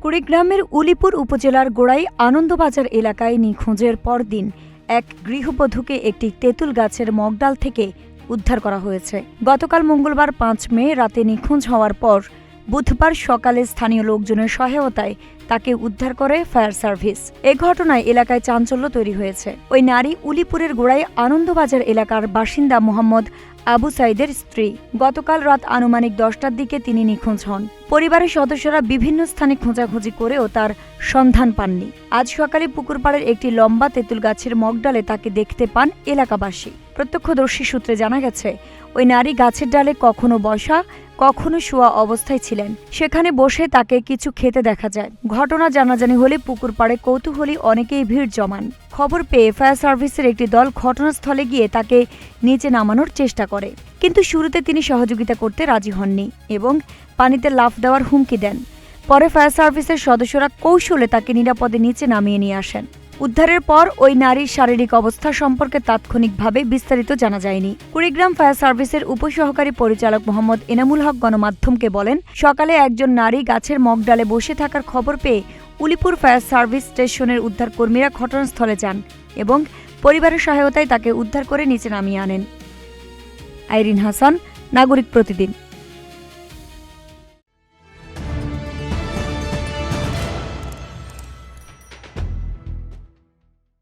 কুড়িগ্রামের উলিপুর উপজেলার গোড়াই আনন্দবাজার এলাকায় নিখোঁজের পরদিন এক গৃহবধূকে একটি তেঁতুল গাছের মগডাল থেকে উদ্ধার করা হয়েছে। গতকাল মঙ্গলবার ৫ মে রাতে নিখোঁজ হওয়ার পর বুধবার সকালে স্থানীয় লোকজনের সহায়তায় তাকে উদ্ধার করে ফায়ার সার্ভিস। এ ঘটনায় এলাকায় চাঞ্চল্য তৈরি হয়েছে। ওই নারী উলিপুরের গোড়াই আনন্দবাজার এলাকার বাসিন্দা মোহাম্মদ আবু সাইদের স্ত্রী। গতকাল রাত আনুমানিক ১০টার দিকে তিনি নিখোঁজ হন। পরিবারের সদস্যরা বিভিন্ন স্থানে খোঁজাখুঁজি করেও তার সন্ধান পাননি। আজ সকালে পুকুরপাড়ের একটি লম্বা তেঁতুল গাছের মগডালে তাকে দেখতে পান এলাকাবাসী। প্রত্যক্ষদর্শী সূত্রে জানা গেছে, ওই নারী গাছের ডালে কখনো বসা, কখনো শোয়া অবস্থায় ছিলেন। সেখানে বসে তাকে কিছু খেতে দেখা যায়। ঘটনা জানাজানি হলে পুকুরপাড়ে কৌতূহলী অনেকেই ভিড় জমান। খবর পেয়ে ফায়ার সার্ভিসের একটি দল ঘটনাস্থলে গিয়ে তাকে নিচে নামানোর চেষ্টা করে, কিন্তু শুরুতে তিনি সহযোগিতা করতে রাজি হননি এবং পানিতে লাফ দেওয়ার হুমকি দেন। পরে ফায়ার সার্ভিসের সদস্যরা কৌশলে তাকে নিরাপদে নিচে নামিয়ে নিয়ে আসেন। উদ্ধারের পর ওই নারীর শারীরিক অবস্থা সম্পর্কে তাৎক্ষণিকভাবে বিস্তারিত জানা যায়নি। কুড়িগ্রাম ফায়ার সার্ভিসের উপসহকারী পরিচালক মোহাম্মদ এনামুল হক গণমাধ্যমকে বলেন, সকালে একজন নারী গাছের মগডালে বসে থাকার খবর পেয়ে উলিপুর ফায়ার সার্ভিস স্টেশনের উদ্ধারকর্মীরা ঘটনাস্থলে যান এবং পরিবারের সহায়তায় তাকে উদ্ধার করে নিচে নামিয়ে আনেন। আইরিন হাসান, নাগরিক প্রতিদিন।